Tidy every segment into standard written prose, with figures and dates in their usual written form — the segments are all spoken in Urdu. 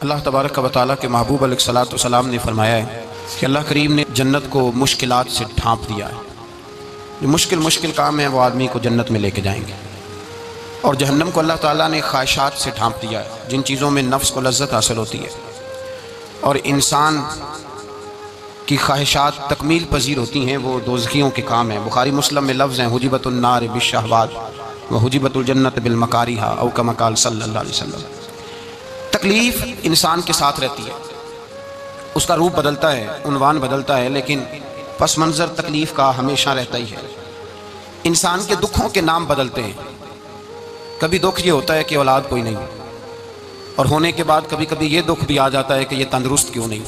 اللہ تبارک و تعالیٰ کے محبوب علیہ الصلوۃ والسلام نے فرمایا ہے کہ اللہ کریم نے جنت کو مشکلات سے ڈھانپ دیا ہے۔ جو مشکل کام ہیں وہ آدمی کو جنت میں لے کے جائیں گے، اور جہنم کو اللہ تعالیٰ نے خواہشات سے ڈھانپ دیا ہے، جن چیزوں میں نفس کو لذت حاصل ہوتی ہے، اور انسان کی خواہشات تکمیل پذیر ہوتی ہیں، وہ دوزخیوں کے کام ہیں۔ بخاری مسلم میں لفظ ہیں حجبت النار بالشہوات وحجبت الجنت بالمکارہ او کما قال صلی اللہ علیہ وسلم۔ تکلیف انسان کے ساتھ رہتی ہے، اس کا روپ بدلتا ہے، عنوان بدلتا ہے، لیکن پس منظر تکلیف کا ہمیشہ رہتا ہی ہے۔ انسان کے دکھوں کے نام بدلتے ہیں۔ کبھی دکھ یہ ہوتا ہے کہ اولاد کوئی نہیں، اور ہونے کے بعد کبھی کبھی یہ دکھ بھی آ جاتا ہے کہ یہ تندرست کیوں نہیں،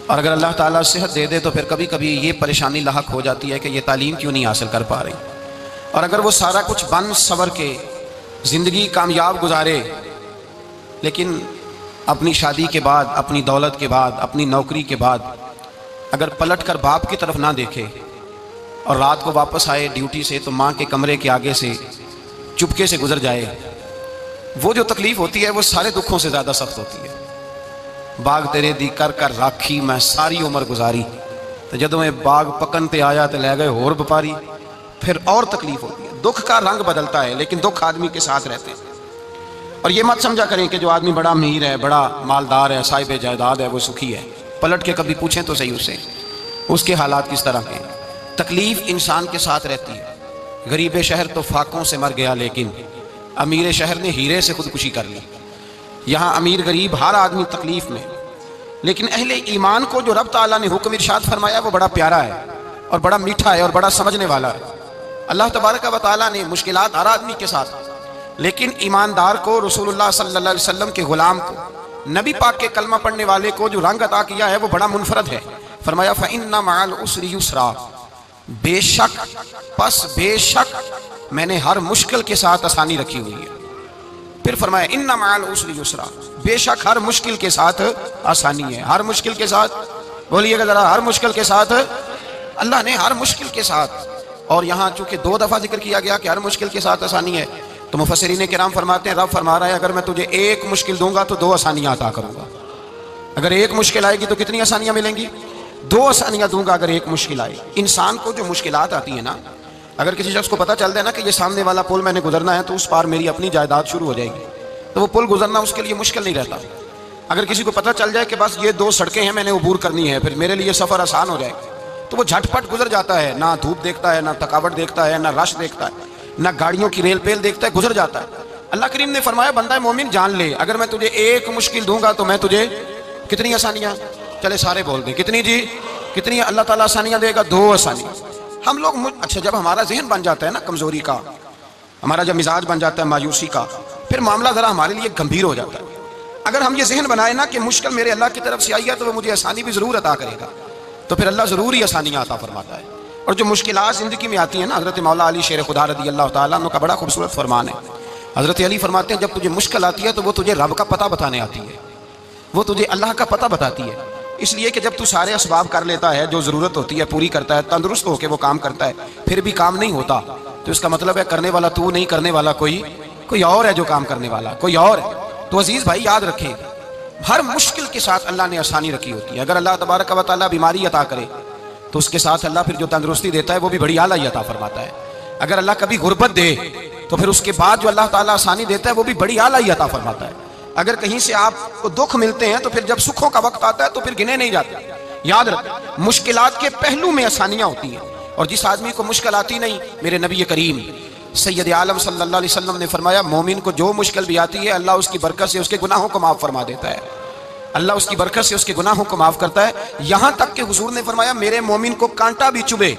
اور اگر اللہ تعالیٰ صحت دے دے تو پھر کبھی کبھی یہ پریشانی لاحق ہو جاتی ہے کہ یہ تعلیم کیوں نہیں حاصل کر پا رہی، اور اگر وہ سارا کچھ بن سور کے زندگی کامیاب گزارے، لیکن اپنی شادی کے بعد، اپنی دولت کے بعد، اپنی نوکری کے بعد اگر پلٹ کر باپ کی طرف نہ دیکھے اور رات کو واپس آئے ڈیوٹی سے تو ماں کے کمرے کے آگے سے چپکے سے گزر جائے، وہ جو تکلیف ہوتی ہے وہ سارے دکھوں سے زیادہ سخت ہوتی ہے۔ باغ تیرے دی کر کر راکھی میں ساری عمر گزاری، تو جدوں میں باغ پکن تے آیا تو لے گئے ہور بپاری، پھر اور تکلیف ہوتی ہے۔ دکھ کا رنگ بدلتا ہے، لیکن دکھ آدمی کے ساتھ رہتے ہیں۔ اور یہ مت سمجھا کریں کہ جو آدمی بڑا امیر ہے، بڑا مالدار ہے، صاحب جائیداد ہے، وہ سکھی ہے۔ پلٹ کے کبھی پوچھیں تو صحیح اسے، اس کے حالات کس طرح کے ہیں۔ تکلیف انسان کے ساتھ رہتی ہے۔ غریب شہر تو فاقوں سے مر گیا، لیکن امیر شہر نے ہیرے سے خودکشی کر لی۔ یہاں امیر غریب ہر آدمی تکلیف میں، لیکن اہل ایمان کو جو رب تعالیٰ نے حکم ارشاد فرمایا وہ بڑا پیارا ہے، اور بڑا میٹھا ہے، اور بڑا سمجھنے والا ہے۔ اللہ تبارک و تعالیٰ نے مشکلات ہر آدمی کے ساتھ، لیکن ایماندار کو، رسول اللہ صلی اللہ علیہ وسلم کے غلام کو، نبی پاک کے کلمہ پڑھنے والے کو جو رنگ عطا کیا ہے وہ بڑا منفرد ہے۔ فرمایا فَإِنَّ مَعَ الْعُسْرِ يُسْرًا، بے شک پس بے شک میں نے ہر مشکل کے ساتھ آسانی رکھی ہوئی ہے۔ پھر فرمایا اِنَّ مَعَ الْعُسْرِ يُسْرًا، بے شک ہر مشکل کے ساتھ آسانی ہے۔ ہر مشکل کے ساتھ بولیے گا ذرا، ہر مشکل کے ساتھ، اللہ نے ہر مشکل کے ساتھ، اور یہاں چونکہ 2 دفعہ ذکر کیا گیا کہ ہر مشکل کے ساتھ آسانی ہے، تو مفسرین کرام فرماتے ہیں رب فرما رہا ہے اگر میں تجھے 1 مشکل دوں گا تو 2 آسانیاں عطا کروں گا۔ اگر 1 مشکل آئے گی تو کتنی آسانیاں ملیں گی؟ 2 آسانیاں دوں گا اگر 1 مشکل آئے۔ انسان کو جو مشکلات آتی ہیں نا، اگر کسی شخص کو پتہ چل جائے نا کہ یہ سامنے والا پل میں نے گزرنا ہے تو اس پار میری اپنی جائیداد شروع ہو جائے گی، تو وہ پل گزرنا اس کے لیے مشکل نہیں رہتا۔ اگر کسی کو پتہ چل جائے کہ بس یہ 2 سڑکیں ہیں میں نے عبور کرنی ہے، پھر میرے لیے سفر آسان ہو جائے گا، تو وہ جھٹ پٹ گزر جاتا ہے، نہ دھوپ دیکھتا ہے، نہ تھکاوٹ دیکھتا ہے، نہ رش دیکھتا ہے، نہ گاڑیوں کی ریل پیل دیکھتا ہے، گزر جاتا ہے۔ اللہ کریم نے فرمایا بندہ مومن جان لے اگر میں تجھے 1 مشکل دوں گا تو میں تجھے کتنی آسانیاں، چلے سارے بول دیں کتنی جی، کتنی اللہ تعالیٰ آسانیاں دے گا؟ 2 آسانیاں۔ ہم لوگ اچھا جب ہمارا ذہن بن جاتا ہے نا کمزوری کا، ہمارا جب مزاج بن جاتا ہے مایوسی کا، پھر معاملہ ذرا ہمارے لیے گمبھیر ہو جاتا ہے۔ اگر ہم یہ ذہن بنائے نا کہ مشکل میرے اللہ کی طرف سے آئی ہے تو وہ مجھے آسانی بھی ضرور عطا کرے گا، تو پھر اللہ ضرور ہی آسانیاں عطا فرماتا ہے۔ اور جو مشکلات زندگی میں آتی ہیں نا، حضرت مولا علی شیر خدا رضی اللہ تعالیٰ عنہ کا بڑا خوبصورت فرمان ہے۔ حضرت علی فرماتے ہیں جب تجھے مشکل آتی ہے تو وہ تجھے رب کا پتہ بتانے آتی ہے، وہ تجھے اللہ کا پتہ بتاتی ہے۔ اس لیے کہ جب تو سارے اسباب کر لیتا ہے، جو ضرورت ہوتی ہے پوری کرتا ہے، تندرست ہو کے وہ کام کرتا ہے، پھر بھی کام نہیں ہوتا، تو اس کا مطلب ہے کرنے والا تو نہیں، کرنے والا کوئی اور ہے، جو کام کرنے والا کوئی اور ہے۔ تو عزیز بھائی یاد رکھیں ہر مشکل کے ساتھ اللہ نے آسانی رکھی ہوتی ہے۔ اگر اللہ تبارک و تعالیٰ بیماری عطا کرے تو اس کے ساتھ اللہ پھر جو تندرستی دیتا ہے وہ بھی بڑی اعلیٰ عطا فرماتا ہے۔ اگر اللہ کبھی غربت دے تو پھر اس کے بعد جو اللہ تعالیٰ آسانی دیتا ہے وہ بھی بڑی اعلیٰ عطا فرماتا ہے۔ اگر کہیں سے آپ کو دکھ ملتے ہیں تو پھر جب سکھوں کا وقت آتا ہے تو پھر گنے نہیں جاتے۔ یاد رکھیں مشکلات کے پہلو میں آسانیاں ہوتی ہیں، اور جس آدمی کو مشکل آتی نہیں، میرے نبی کریم سید عالم صلی اللہ علیہ وسلم نے فرمایا مومن کو جو مشکل بھی آتی ہے اللہ اس کی برکت سے اس کے گناہوں کو معاف فرما دیتا ہے، اللہ اس کی برکت سے اس کے گناہوں کو معاف کرتا ہے۔ یہاں تک کہ حضور نے فرمایا میرے مومن کو کانٹا بھی چبھے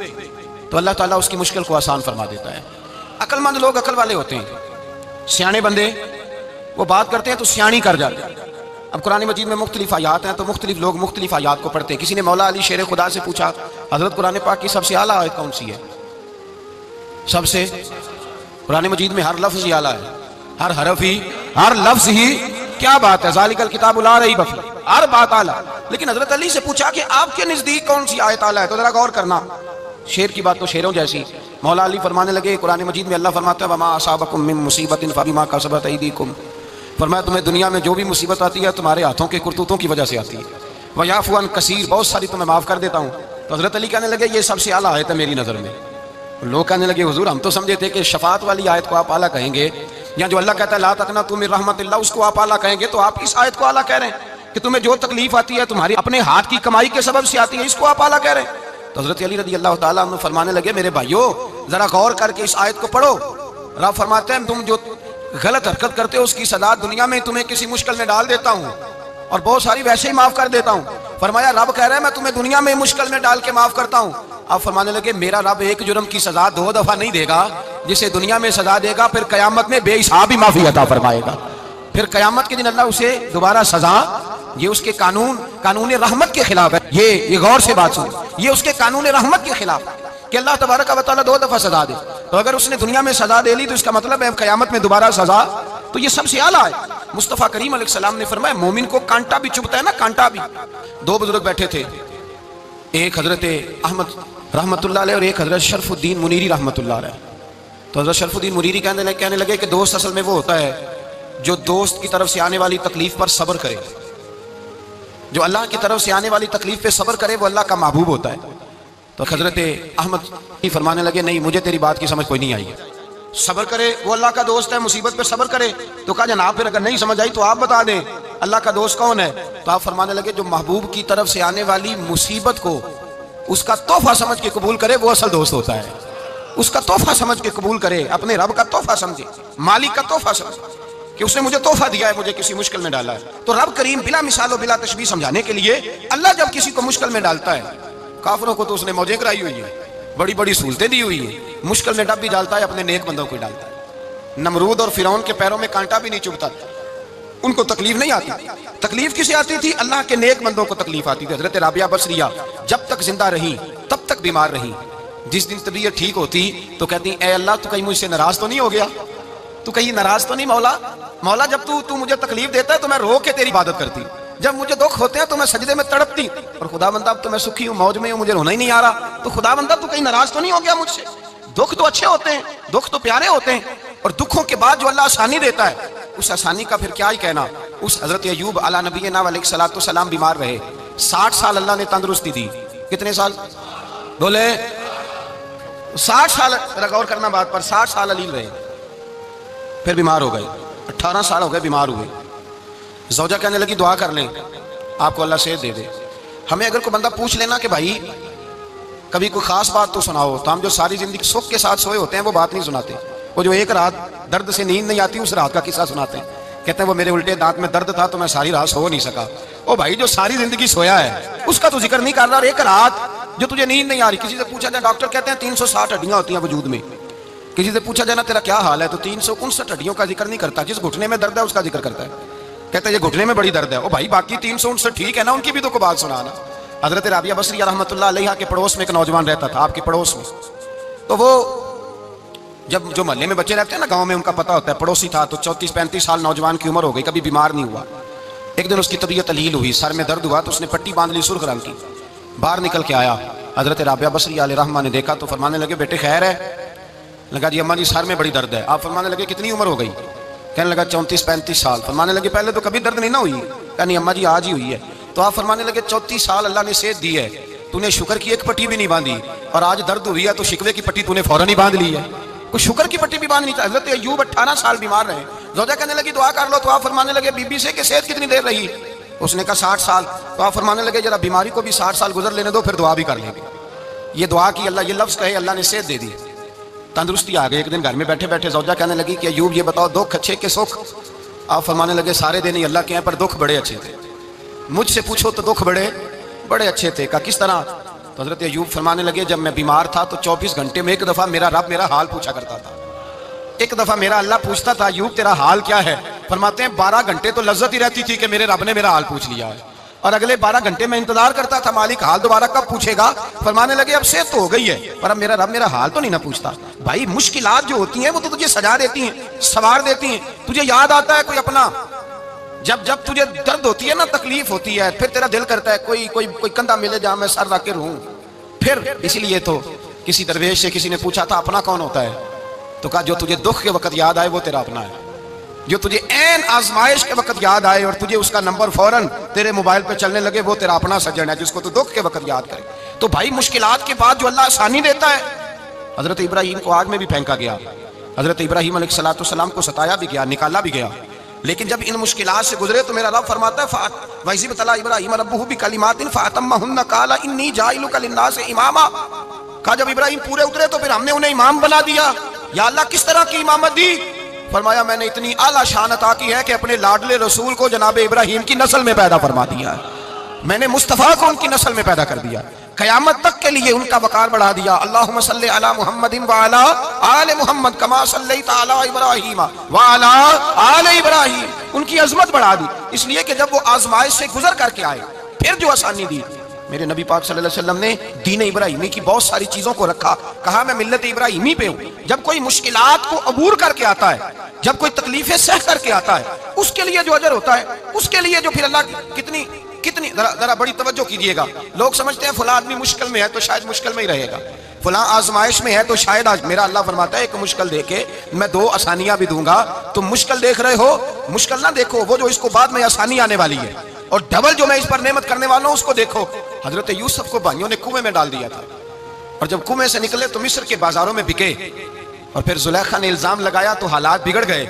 تو اللہ تعالیٰ اس کی مشکل کو آسان فرما دیتا ہے۔ عقل مند لوگ عقل والے ہوتے ہیں، سیانے بندے وہ بات کرتے ہیں تو سیانی کر جاتے ہیں۔ اب قرآن مجید میں مختلف آیات ہیں تو مختلف لوگ مختلف آیات کو پڑھتے ہیں۔ کسی نے مولا علی شیر خدا سے پوچھا حضرت قرآن پاک کی سب سے اعلیٰ آیت کون سی ہے؟ سب سے قرآن مجید میں ہر لفظ ہی اعلیٰ ہے، ہر حرف ہی، ہر لفظ ہی، کیا بات ہے، ذالک الکتاب لا ریب فیہ، ہر بات اعلیٰ۔ لیکن حضرت علی سے پوچھا کہ آپ کے نزدیک کون سی آیت اعلیٰ ہے، تو ذرا غور کرنا، شیر کی بات تو شیروں جیسی۔ مولا علی فرمانے لگے قرآن مجید میں اللہ فرماتا ہے وما اصابکم من مصیبت فبما کسبت ایدیکم، فرمایا تمہیں دنیا میں جو بھی مصیبت آتی ہے تمہارے ہاتھوں کے کرتوتوں کی وجہ سے آتی ہے، وَيَعْفُو عَنْ کثیر، بہت ساری تمہیں معاف کر دیتا ہوں۔ تو حضرت علی کہنے لگے یہ سب سے اعلیٰ آیت ہے میری نظر میں۔ لوگ کہنے لگے حضور ہم تو سمجھے تھے کہ شفاعت والی آیت کو آپ اعلیٰ کہیں گے، یا جو اللہ کہتا ہے لا تقنطوا من رحمت اللہ اس کو آپ اعلیٰ کہیں گے، تو آپ اس آیت کو اعلیٰ کہہ رہے ہیں کہ تمہیں جو تکلیف آتی ہے تمہاری اپنے ہاتھ کی کمائی کے سبب سے آتی ہے، اس کو آپ اعلیٰ کہہ رہے ہیں۔ تو حضرت علی رضی اللہ تعالیٰ عنہ فرمانے لگے میرے بھائیو ذرا غور کر کے اس آیت کو پڑھو۔ رب فرماتے ہیں تم جو غلط حرکت کرتے ہو اس کی سزا دنیا میں تمہیں کسی مشکل میں ڈال دیتا ہوں اور بہت ساری ویسے ہی معاف کر دیتا ہوں۔ فرمایا رب کہہ رہا ہے میں تمہیں دنیا میں مشکل میں ڈال کے معاف کرتا ہوں۔ آپ فرمانے لگے میرا رب ایک جرم کی سزا 2 دفعہ نہیں دے گا، جسے دنیا میں سزا دے گا پھر قیامت میں بے حساب ہی معافی عطا فرمائے گا، پھر قیامت کے دن اللہ اسے دوبارہ سزا، یہ اس کے قانون رحمت کے خلاف ہے، یہ غور سے بات سنیں، یہ اس کے قانون رحمت کے خلاف ہے کہ اللہ تبارک و تعالیٰ 2 دفعہ سزا دے۔ تو اگر اس نے دنیا میں سزا دے لی تو اس کا مطلب ہے قیامت میں دوبارہ سزا، تو یہ سب سے اعلیٰ ہے۔ مصطفیٰ کریم علیہ السلام نے فرمایا مومن کو کانٹا بھی چبھتا ہے نا، کانٹا بھی۔ 2 بزرگ بیٹھے تھے، ایک حضرت احمد رحمت اللہ علیہ اور ایک حضرت شرف الدین منیری رحمت اللہ علیہ۔ تو حضرت شرف الدین منیری کہنے لگے کہ دوست اصل میں وہ ہوتا ہے جو دوست کی طرف سے آنے والی تکلیف پر صبر کرے، جو اللہ کی طرف سے آنے والی تکلیف پہ صبر کرے وہ اللہ کا محبوب ہوتا ہے۔ تو حضرت احمد فرمانے لگے نہیں مجھے تیری بات کی سمجھ کوئی نہیں آئی، صبر کرے وہ اللہ کا دوست ہے، مصیبت پہ صبر کرے۔ تو کہا جناب پھر اگر نہیں سمجھ آئی تو آپ بتا دیں اللہ کا دوست کون ہے؟ تو آپ فرمانے لگے جو محبوب کی طرف سے آنے والی مصیبت کو اس کا تحفہ سمجھ کے قبول کرے وہ اصل دوست ہوتا ہے، اس کا تحفہ سمجھ کے قبول کرے، اپنے رب کا تحفہ سمجھے، مالک کا تحفہ سمجھے کہ اس نے مجھے تحفہ دیا ہے، مجھے کسی مشکل میں ڈالا ہے۔ تو رب کریم بلا مثال و بلا تشبیہ سمجھانے کے لیے اللہ جب کسی کو مشکل میں ڈالتا ہے، کافروں کو تو اس نے موجیں کرائی ہوئی ہیں، بڑی بڑی سہولتیں دی ہوئی ہیں، مشکل میں ڈب بھی ڈالتا ہے اپنے نیک بندوں کو ڈالتا ہے۔ نمرود اور فرعون کے پیروں میں کانٹا بھی نہیں چبھتا، ان کو تکلیف نہیں آتی۔ تکلیف کسے آتی تھی؟ اللہ کے نیک بندوں کو تکلیف آتی تھی۔ حضرت رابعہ بصریہ جب تک زندہ رہی تب تک بیمار رہی، جس دن طبیعت ٹھیک ہوتی تو کہتی اے اللہ تو کہیں مجھ سے ناراض تو نہیں ہو گیا، تو کہیں ناراض تو نہیں مولا جب تو مجھے تکلیف دیتا ہے تو میں رو کے تیری عبادت کرتی، جب مجھے دکھ ہوتے ہیں تو میں سجدے میں تڑپتی، اور خدا بندہ اب تو میں سکھی ہوں موج میں ہوں مجھے رونا ہی نہیں آ رہا، تو خدا بندہ تو کہیں ناراض تو نہیں ہو گیا مجھ سے۔ دکھ تو اچھے ہوتے ہیں، دکھ تو پیارے ہوتے ہیں، اور دکھوں کے بعد جو اللہ آسانی دیتا ہے اس آسانی کا پھر کیا ہی کہنا۔ اس حضرت ایوب علی نبینا علیہ الصلوۃ والسلام بیمار رہے، 60 سال اللہ نے تندرستی دی۔ کتنے سال بولے؟ 60 سال، غور کرنا بات پر، 60 سال علیل رہے، پھر بیمار ہو گئے، 18 سال ہو گئے بیمار ہوئے۔ زوجہ کہنے لگی دعا کر لیں آپ کو اللہ صحت دے دے۔ ہمیں اگر کوئی بندہ پوچھ لینا کہ بھائی کبھی کوئی خاص بات تو سناؤ، تو ہم جو ساری زندگی سکھ کے ساتھ سوئے ہوتے ہیں وہ بات نہیں سناتے، وہ جو ایک رات درد سے نیند نہیں آتی اس رات کا قصہ سناتے ہیں، کہتے ہیں وہ میرے الٹے دانت میں درد تھا تو میں ساری رات سو نہیں سکا۔ او بھائی جو ساری زندگی سویا ہے اس کا تو ذکر نہیں کر رہا، اور ایک رات جو تجھے نیند نہیں آ رہی، کسی سے پوچھا جائے ڈاکٹر کہتے ہیں 360 ہڈیاں ہوتی ہیں وجود میں، کسی سے پوچھا جائے نا تیرا کیا حال ہے تو 359 ہڈیوں کا ذکر نہیں کرتا، جس گھٹنے میں درد ہے اس کا ذکر کرتا ہے، کہتا ہے یہ گھٹنے میں بڑی درد ہے۔ او بھائی باقی 359 ٹھیک ہے نا، ان کی بھی تو کوئی بات سنانا۔ حضرت رابعہ بصریہ رحمۃ اللہ علیہ کے پڑوس میں ایک نوجوان رہتا تھا، آپ کے پڑوس میں، تو وہ جب جو محلے میں بچے رہتے ہیں نا گاؤں میں ان کا پتہ ہوتا ہے، پڑوسی تھا تو 34-35 سال نوجوان کی عمر ہو گئی، کبھی بیمار نہیں ہوا۔ ایک دن اس کی طبیعت علیل ہوئی، سر میں درد ہوا تو اس نے پٹی باندھ لی سرخ رنگ کی، باہر نکل کے آیا، حضرت رابعہ بصریہ علیہ رحمہ نے دیکھا تو فرمانے لگے بیٹے خیر ہے؟ لگا جی اماں جی سر میں بڑی درد ہے۔ آپ فرمانے لگے کتنی عمر ہو گئی؟ کہنے لگا 34-35 سال۔ فرمانے لگے پہلے تو کبھی درد نہیں نہ ہوئی؟ کہا نہیں اماں جی آج ہی ہوئی ہے۔ تو آپ فرمانے لگے 34 سال اللہ نے صحت دی ہے، تو نے شکر کی ایک پٹی بھی نہیں باندھی، اور آج درد ہوئی ہے تو شکوے کی پٹی تو نے فوراً ہی باندھ لی ہے، کوئی شکر کی پٹی بھی باندھ نہیں چاہیے۔ حضرت ایوب 18 سال بیمار رہے، زوجہ کہنے لگی دعا کر لو، تو آپ فرمانے لگے بی بی سے کہ صحت کتنی دیر رہی؟ اس نے کہا 60 سال۔ تو آپ فرمانے لگے ذرا بیماری کو بھی 60 سال گزر لینے دو پھر دعا بھی کر لیں گے۔ یہ دعا کی اللہ، یہ لفظ کہے اللہ نے صحت دے دی، تندرستی آ گئی۔ ایک دن گھر میں بیٹھے بیٹھے زوجہ کہنے لگی کہ ایوب یہ بتاؤ دکھ اچھے کہ سکھ؟ آپ فرمانے لگے سارے دن ہی اللہ کے ہیں پر دکھ بڑے اچھے تھے، مجھ سے پوچھو تو دکھ بڑے اچھے تھے۔ کہا کس طرح؟ تو حضرت ایوب فرمانے لگے جب میں بیمار تھا تو 24 گھنٹے میں ایک دفعہ میرا رب میرا حال پوچھا کرتا تھا، ایک دفعہ میرا اللہ پوچھتا تھا ایوب تیرا حال کیا ہے؟ فرماتے ہیں 12 گھنٹے تو لذت ہی رہتی تھی کہ میرے رب نے میرا حال پوچھ لیا ہے، اور اگلے 12 گھنٹے میں انتظار کرتا تھا مالک حال دوبارہ کب پوچھے گا۔ فرمانے لگے اب صحت تو ہو گئی ہے پر اب میرا رب میرا حال تو نہیں نہ پوچھتا۔ بھائی مشکلات جو ہوتی ہیں وہ تو تجھے سجا دیتی ہیں، سوار دیتی ہیں، تجھے یاد آتا ہے کوئی اپنا، جب تجھے درد ہوتی ہے نا، تکلیف ہوتی ہے، پھر تیرا دل کرتا ہے کوئی کندھا ملے جہاں میں سر رکھ کے رہوں۔ پھر اسی لیے تو کسی درویش سے کسی نے پوچھا تھا اپنا کون ہوتا ہے؟ تو کہا جو تجھے دکھ کے وقت یاد آئے وہ تیرا اپنا ہے، جو تجھے عین آزمائش کے وقت یاد آئے اور تجھے اس کا نمبر فوراً تیرے موبائل پہ چلنے لگے، وہ تیرا اپنا سجن ہے جس کو تو دکھ کے وقت یاد کرے۔ تو بھائی مشکلات کے بعد جو اللہ آسانی دیتا ہے، حضرت ابراہیم کو آگ میں بھی پھینکا گیا، حضرت ابراہیم علیہ السلام کو ستایا بھی گیا، نکالا بھی گیا، لیکن جب ان مشکلات سے گزرے تو میرا رب فرماتا ہے وَإِذِ ابْتَلَىٰ إِبْرَاهِيمَ رَبُّهُ بِكَلِمَاتٍ فَأَتَمَّهُنَّ قَالَ إِنِّي جَاعِلُكَ لِلنَّاسِ إِمَامًا۔ کہا جب ابراہیم پورے اترے تو پھر ہم نے انہیں امام بنا دیا۔ یا اللہ کس طرح کی امامت دی؟ فرمایا میں نے اتنی اعلیٰ شان عطا کی ہے کہ اپنے لاڈلے رسول کو جناب ابراہیم کی نسل میں پیدا فرما دیا ہے، میں نے مصطفیٰ کو ان کی نسل میں پیدا کر دیا، قیامت تک کے لیے ان کا وقار بڑھا دیا۔ اللہم صلی علی محمد وعلی آل محمد کما صلیت علی ابراہیم وعلی آل ابراہیم، ان کی عظمت بڑھا دی، اس لیے کہ جب وہ آزمائش سے گزر کر کے آئے پھر جو آسانی دی۔ میرے نبی پاک صلی اللہ علیہ وسلم نے دین ابراہیمی کی بہت ساری چیزوں کو رکھا، کہا میں ملت ابراہیمی پہ ہوں۔ جب کوئی مشکلات کو عبور کر کے آتا ہے، جب کوئی تکلیفیں سہ کر کے آتا ہے، اس کے لیے جو اجر ہوتا ہے، اس کے لیے جو پھر اللہ کتنی ذرا بڑی توجہ کیجئے گا۔ لوگ سمجھتے ہیں فلاں آدمی مشکل میں ہے تو شاید مشکل میں ہی رہے گا، فلاں آزمائش میں ہے تو شاید میرا اللہ فرماتا ہے ایک مشکل دے کے میں دو آسانیاں بھی دوں گا۔ تم مشکل دیکھ رہے ہو، مشکل نہ دیکھو، وہ جو اس کو بعد میں آسانی آنے والی ہے، اور ڈبل جو میں اس پر نعمت کرنے والا ہوں اس کو دیکھو۔ حضرت یوسف کو بھائیوں نے کنویں میں ڈال دیا تھا، اور جب کنویں سے نکلے تو مصر کے بازاروں میں بکے، اور پھر زلیخا نے الزام لگایا تو حالات بگڑ گئے،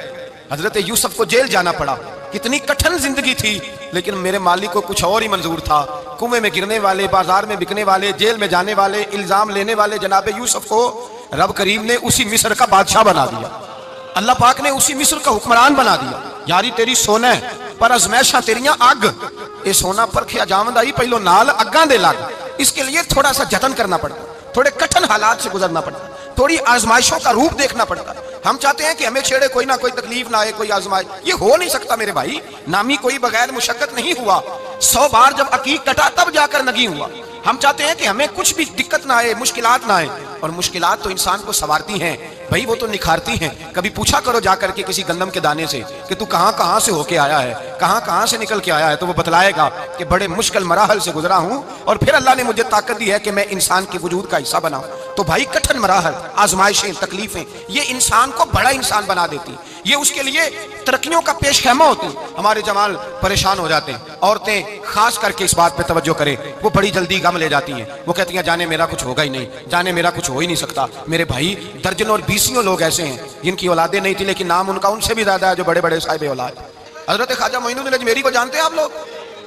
حضرت یوسف کو جیل جانا پڑا۔ کتنی کٹھن زندگی تھی، لیکن میرے مالک کو کچھ اور ہی منظور تھا۔ کنویں میں گرنے والے، بازار میں بکنے والے، جیل میں جانے والے، الزام لینے والے جناب یوسف کو رب کریم نے اسی مصر کا بادشاہ بنا دیا، اللہ پاک نے اسی مصر کا حکمران بنا دیا۔ یاری تیری سونا ہے پر ازمیشاں تیریاں اگ، اے سونا پرکھیا جاوند آئی پہلو نال اگاں دے لگ۔ اس کے لیے تھوڑا سا جتن کرنا پڑتا، تھوڑے کٹھن حالات سے گزرنا پڑتا، تھوڑی آزمائشوں کا روپ دیکھنا پڑتا۔ ہم چاہتے ہیں کہ ہمیں چھیڑے کوئی نہ کوئی تکلیف نہ آئے، کوئی آزمائش، یہ ہو نہیں سکتا میرے بھائی۔ نامی کوئی بغیر مشقت نہیں ہوا، 100 بار جب عقیق کٹا تب جا کر نگی ہوا۔ ہم چاہتے ہیں کہ ہمیں کچھ بھی دقت نہ آئے، مشکلات نہ آئے، اور مشکلات تو انسان کو سنوارتی ہیں بھائی، وہ تو نکھارتی ہیں۔ کبھی پوچھا کرو جا کر کے کسی گندم کے دانے سے کہ تو کہاں سے ہو کے آیا ہے، کہاں سے نکل کے آیا ہے، تو وہ بتلائے گا کہ بڑے مشکل مراحل سے گزرا ہوں، اور پھر اللہ نے مجھے طاقت دی ہے کہ میں انسان کے وجود کا حصہ بناؤں۔ تو بھائی کٹھن مراحل، آزمائشیں، تکلیفیں، یہ انسان کو بڑا انسان بنا دیتی، یہ اس کے لیے ترقیوں کا پیش خیمہ ہوتی۔ ہمارے جمال پریشان ہو جاتے ہیں، عورتیں خاص کر کے اس بات پہ توجہ کریں، وہ بڑی جلدی غم لے جاتی ہیں، وہ کہتی ہیں جانے میرا کچھ ہوگا ہی نہیں، جانے میرا کچھ ہو ہی نہیں سکتا۔ میرے بھائی درجنوں اور بیسیوں لوگ ایسے ہیں جن کی اولادیں نہیں تھی لیکن نام ان کا ان سے بھی زیادہ ہے جو بڑے بڑے صاحب اولاد۔ حضرت خواجہ معین الدین اجمیری کو جانتے ہیں آپ لوگ؟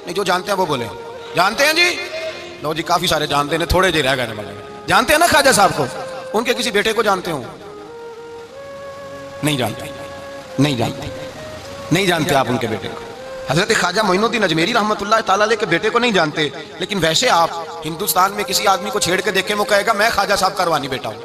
نہیں، جو جانتے ہیں وہ بولے جانتے ہیں جی؟ لو جی کافی سارے جانتے ہیں، تھوڑے جی رہ گئے ہیں۔ جانتے ہیں نا خواجہ صاحب کو؟ ان کے کسی بیٹے کو جانتے ہوں؟ نہیں جانتے، نہیں جانتے آپ ان کے بیٹے کو۔ حضرت خواجہ معین الدین اجمیری رحمۃ اللہ تعالیٰ علیہ کے بیٹے کو نہیں جانتے، لیکن ویسے آپ ہندوستان میں کسی آدمی کو چھیڑ کے دیکھیں وہ کہے گا میں خواجہ صاحب کا روحانی بیٹا ہوں،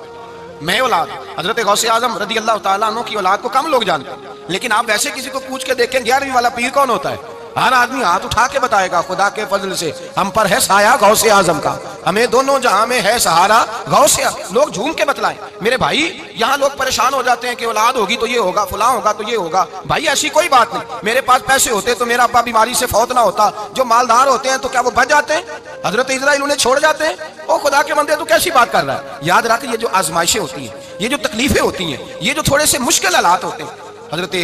میں اولاد۔ حضرت غوث اعظم رضی اللہ تعالیٰ عنہ کی اولاد کو کم لوگ جانتے ہیں، لیکن آپ ویسے کسی کو پوچھ کے دیکھیں 11ویں والا پیر کون ہوتا ہے، ہر آدمی ہاتھ اٹھا کے بتائے گا خدا کے فضل سے ہم پر ہے سایہ غوث اعظم کا، ہمیں دونوں جہاں میں ہے سہارا غوث اعظم۔ لوگ جھوم کے بتلائیں۔ میرے بھائی یہاں لوگ پریشان ہو جاتے ہیں کہ اولاد ہوگی تو یہ ہوگا، فلاں ہوگا تو یہ ہوگا۔ بھائی ایسی کوئی بات نہیں، میرے پاس پیسے ہوتے تو میرا ابا بیماری سے فوت نہ ہوتا۔ جو مالدار ہوتے ہیں تو کیا وہ بچ جاتے ہیں؟ حضرت اسرائیل انہیں چھوڑ جاتے ہیں؟ او خدا کے بندے تو کیسی بات کر رہا ہے؟ یاد رکھ یہ جو آزمائشیں ہوتی ہیں، یہ جو تکلیفیں ہوتی ہیں، یہ جو تھوڑے سے مشکل حالات ہوتے ہیں۔ حضرت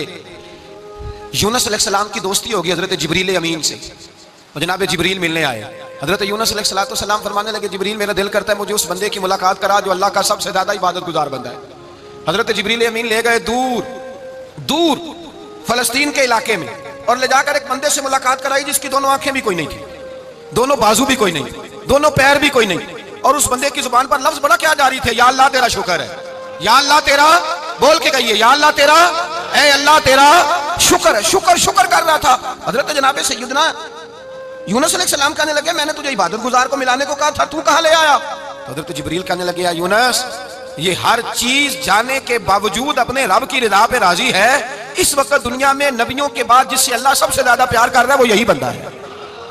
یونس علیہ السلام کی دوستی ہوگی حضرت جبریل امین سے، اور جناب جبریل ملنے آئے۔ حضرت یونس علیہ السلام فرمانے لگے جبریل میرا دل کرتا ہے مجھے اس بندے کی ملاقات کرا جو اللہ کا سب سے زیادہ عبادت گزار بندہ ہے۔ حضرت جبریل امین لے گئے دور فلسطین کے علاقے میں، اور لے جا کر ایک بندے سے ملاقات کرائی جس کی دونوں آنکھیں بھی کوئی نہیں تھی، دونوں بازو بھی کوئی نہیں تھی، دونوں پیر بھی کوئی نہیں، اور اس بندے کی زبان پر لفظ بڑا کیا جاری تھے، یا اللہ تیرا شکر ہے، یا اللہ تیرا، بول کے کہیے یا اللہ تیرا، اے اللہ تیرا شکر ہے۔ شکر کر رہا تھا۔ حضرت جناب سیدنا یونس علیہ السلام کہنے لگے میں نے تجھے عبادت گزار کو ملانے کو کہا تھا، تو کہاں لے آیا؟ حضرت جبریل کہنے لگے یا یونس، یہ ہر چیز جانے کے باوجود اپنے رب کی رضا پہ راضی ہے۔ اس وقت دنیا میں نبیوں کے بعد جس سے اللہ سب سے زیادہ پیار کر رہا ہے وہ یہی بندہ ہے،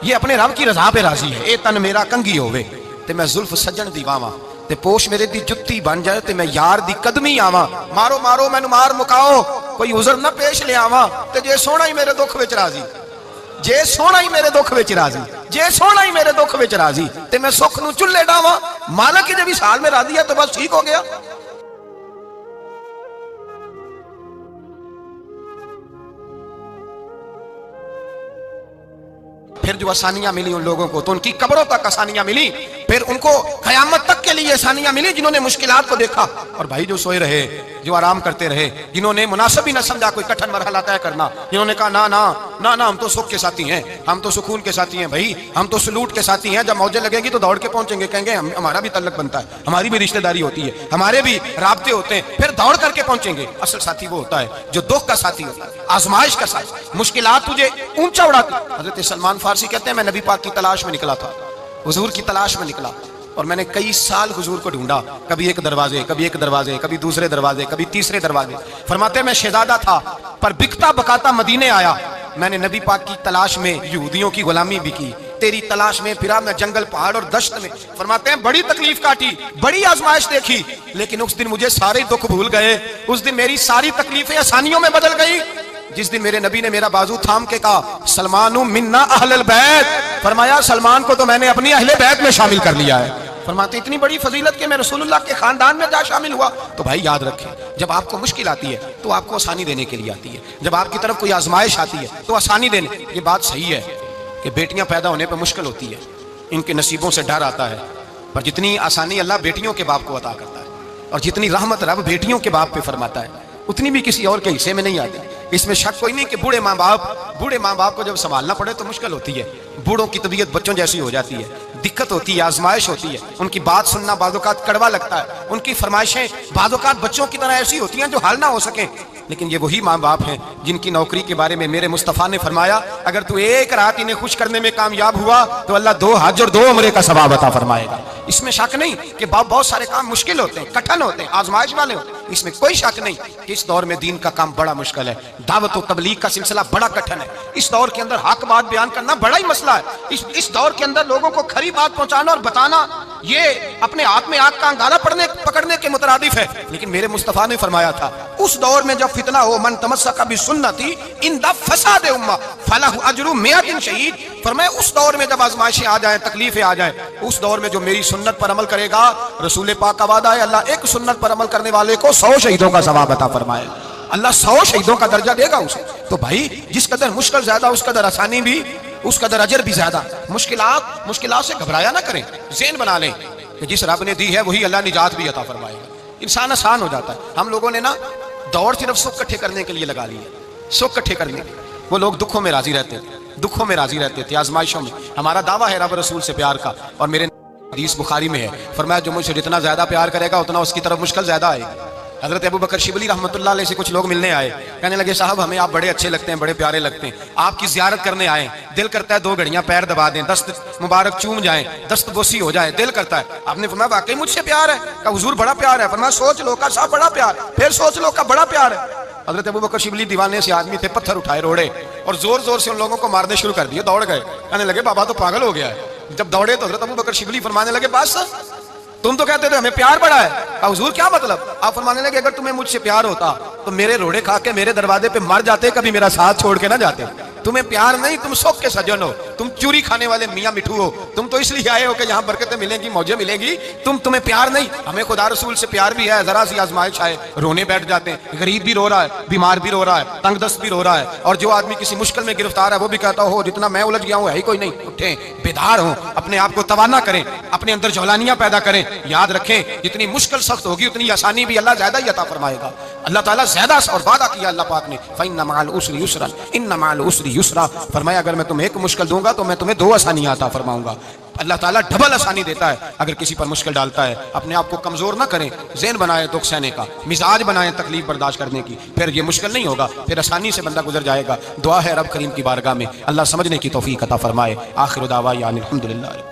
یہ اپنے رب کی رضا پہ راضی ہے۔ اے تن میرا کنگھی ہوئے تے میں زلف سجن دی واواں، تے پوش میرے دی جتی بن جائے تے میں یار دی قدمی آواں، مارو مینوں مار مکاؤ کوئی عذر نہ پیش لے آواں، تے جے سونا ہی میرے دکھ وچ راضی، جے سونا ہی میرے دکھ وچ راضی، جے سونا ہی میرے دکھ وچ راضی تے میں سکھ نو چلے ڈاواں، مالک کی جب اس حال میں راضی ہے تو بس ٹھیک ہو گیا۔ پھر جو آسانیاں ملی ان لوگوں کو تو ان کی قبروں تک آسانیاں ملی، پھر ان کو قیامت تک کے لیے آسانیاں ملی جنہوں نے مشکلات کو دیکھا۔ اور بھائی جو سوئے رہے، جو آرام کرتے رہے، جنہوں نے مناسب ہی نہ سمجھا کوئی کٹھن مرحلہ طے کرنا، جنہوں نے کہا نا نا نا نا ہم تو سکھ کے ساتھی ہیں، ہم تو سکون کے ساتھی ہیں بھائی، ہم تو سلوٹ کے ساتھی ہیں، جب موجیں لگیں گی تو دوڑ کے پہنچیں گے، کہیں گے ہمارا بھی تعلق بنتا ہے، ہماری بھی رشتہ داری ہوتی ہے، ہمارے بھی رابطے ہوتے ہیں، پھر دوڑ کر کے پہنچیں گے۔ اصل ساتھی وہ ہوتا ہے جو دکھ کا ساتھی ہوتا ہے، آزمائش کا ساتھی، مشکلات تجھے اونچا اڑاتی۔ حضرت سلمان فارسی کہتے ہیں میں نبی پاک کی تلاش میں نکلا تھا، حضور کی تلاش میں نکلا، اور میں نے کئی سال حضور کو ڈھونڈا، کبھی ایک دروازے، کبھی ایک دروازے، کبھی دوسرے دروازے، کبھی تیسرے دروازے۔ فرماتے ہیں میں شہزادہ تھا پر بکتا بکاتا مدینے آیا، میں نے نبی پاک کی تلاش میں یہودیوں کی غلامی بھی کی، تیری تلاش میں پھرا میں جنگل پہاڑ اور دشت میں۔ فرماتے ہیں بڑی تکلیف کاٹی، بڑی آزمائش دیکھی، لیکن اس دن مجھے سارے دکھ بھول گئے، اس دن میری ساری تکلیفیں آسانیوں میں بدل گئی جس دن میرے نبی نے میرا بازو تھام کے کہا سلمان منا اہل البیت، فرمایا سلمان کو تو میں نے اپنی اہل بیت میں شامل کر لیا ہے۔ فرماتے اتنی بڑی فضیلت کہ میں رسول اللہ کے خاندان میں جا شامل ہوا۔ تو بھائی یاد رکھیں جب آپ کو مشکل آتی ہے تو آپ کو آسانی دینے کے لیے آتی ہے، جب آپ کی طرف کوئی آزمائش آتی ہے تو آسانی دینے۔ یہ بات صحیح ہے کہ بیٹیاں پیدا ہونے پہ مشکل ہوتی ہے، ان کے نصیبوں سے ڈر آتا ہے، پر جتنی آسانی اللہ بیٹیوں کے باپ کو عطا کرتا ہے اور جتنی رحمت رب بیٹیوں کے باپ پہ فرماتا ہے اتنی بھی کسی اور کے حصے میں نہیں آتی۔ اس میں شک کوئی نہیں کہ بوڑھے ماں باپ کو جب سنبھالنا پڑے تو مشکل ہوتی ہے، بوڑھوں کی طبیعت بچوں جیسی ہو جاتی ہے، دقت ہوتی ہے، آزمائش ہوتی ہے، ان کی بات سننا بعض اوقات کڑوا لگتا ہے، ان کی فرمائشیں بعض اوقات بچوں کی طرح ایسی ہوتی ہیں جو حل نہ ہو سکیں، لیکن یہ وہی ماں باپ ہیں جن کی نوکری کے بارے میں میرے مصطفیٰ نے فرمایا اگر تو ایک رات انہیں خوش کرنے میں کامیاب ہوا تو اللہ 2 حج اور 2 عمرے کا ثواب عطا فرمائے گا۔ اس میں شک نہیں کہ بہت سارے کام مشکل ہوتے ہیں، کٹھن ہوتے ہیں، آزمائش والے ہوتے ہیں، اس میں کوئی شک نہیں کہ اس دور میں دین کا کام بڑا مشکل ہے، دعوت و تبلیغ کا سلسلہ بڑا کٹھن ہے، اس دور کے اندر حق بات بیان کرنا بڑا ہی مسئلہ ہے، اس دور کے اندر لوگوں کو کھری بات پہنچانا اور بتانا یہ اپنے ہاتھ میں آگ کا انگارہ پکڑنے کے مترادف ہے۔ لیکن میرے مصطفیٰ نے فرمایا تھا اس دور میں جب فتنہ ہو من تمسک بسنتی عند فساد امہ فلہ اجر 100 شہید، فرمایا اس دور میں جب آزمائشیں آ جائیں، تکلیفیں آ جائیں، اس دور میں جو میری سنت پر عمل کرے گا، رسول پاک کا وعدہ ہے اللہ ایک سنت پر عمل کرنے والے کو 100 شہیدوں کا ثواب عطا فرمائے، اللہ 100 شہیدوں کا درجہ دے گا اسے۔ تو بھائی جس قدر مشکل زیادہ اس قدر آسانی بھی، اس قدر اجر بھی زیادہ۔ مشکلات سے گھبرایا نہ کریں، ذہن بنا لیں کہ جس رب نے دی ہے وہی اللہ نجات بھی عطا فرمائے گا، انسان آسان ہو جاتا ہے۔ ہم لوگوں نے نا دوڑ صرف سکھ کٹھے کرنے کے لیے لگا لی ہے، سکھ کٹھے کرنے کے، وہ لوگ دکھوں میں راضی رہتے تھے، آزمائشوں میں۔ ہمارا دعویٰ ہے رب رسول سے پیار کا، اور میرے حدیث بخاری میں ہے فرمایا جو مجھ سے جتنا زیادہ پیار کرے گا اتنا اس کی طرف مشکل زیادہ آئے گی۔ حضرت ابو بکر شبلی رحمۃ اللہ علیہ سے کچھ لوگ ملنے آئے، کہنے لگے صاحب ہمیں آپ بڑے اچھے لگتے ہیں، بڑے پیارے لگتے ہیں، آپ کی زیارت کرنے آئے، دل کرتا ہے 2 گھڑیاں پیر دبا دیں، دست مبارک چوم جائیں، دست بوسی ہو جائے، دل کرتا ہے۔ آپ نے فرمایا واقعی مجھ سے پیار ہے؟ کہا حضور بڑا پیار ہے۔ فرمایا سوچ لو کا صاحب بڑا پیار، پھر سوچ لو کا بڑا پیار ہے۔ حضرت ابو بکر شبلی دیوانے سے آدمی تھے، پتھر اٹھائے روڑے اور زور زور سے ان لوگوں کو مارنے شروع کر دیے، دوڑ گئے، کہنے لگے بابا تو پاگل ہو گیا ہے۔ جب دوڑے تو حضرت ابو بکر شبلی فرمانے لگے بس تم تو کہتے تھے ہمیں پیار بڑا ہے، حضور کیا مطلب؟ آپ فرمانے لگے اگر تمہیں مجھ سے پیار ہوتا تو میرے روڑے کھا کے میرے دروازے پہ مر جاتے، کبھی میرا ساتھ چھوڑ کے نہ جاتے۔ تمہیں پیار نہیں، تم سوک کے سجن ہو، تم چوری کھانے والے میاں مٹھو ہو، تم تو اس لیے آئے ہو کہ یہاں برکتیں ملیں گی، موجیں ملیں گی، تمہیں پیار نہیں۔ ہمیں خدا رسول سے پیار بھی ہے، ذرا سی آزمائش آئے رونے بیٹھ جاتے ہیں، غریب بھی رو رہا ہے، بیمار بھی رو رہا ہے، تنگ دست بھی رو رہا ہے، اور جو آدمی کسی مشکل میں گرفتار ہے وہ بھی کہتا ہو جتنا میں الجھ گیا ہوں ہے ہی کوئی نہیں۔ اٹھیں، بیدار ہوں، اپنے آپ کو توانا کریں، اپنے اندر جولانیاں پیدا کریں، یاد رکھیں جتنی مشکل سخت ہوگی اتنی آسانی بھی اللہ زیادہ ہی عطا فرمائے گا۔ اللہ تعالیٰ زیادہ اور وعدہ کیا اللہ پاک نے فَإِنَّ مَعَ الْعُسْرِ يُسْرًا إِنَّ مَعَ الْعُسْرِ يُسْرًا، فرمایا اگر میں تمہیں ایک مشکل دوں گا تو میں تمہیں 2 آسانیاں عطا فرماؤں گا۔ اللہ تعالیٰ ڈبل آسانی دیتا ہے اگر کسی پر مشکل ڈالتا ہے۔ اپنے آپ کو کمزور نہ کریں، ذہن بنائیں دکھ سہنے کا، مزاج بنائیں تکلیف برداشت کرنے کی، پھر یہ مشکل نہیں ہوگا، پھر آسانی سے بندہ گزر جائے گا۔ دعا ہے رب کریم کی بارگاہ میں اللہ سمجھنے کی توفیق عطا فرمائے۔ آخر دعوانا الحمدللہ۔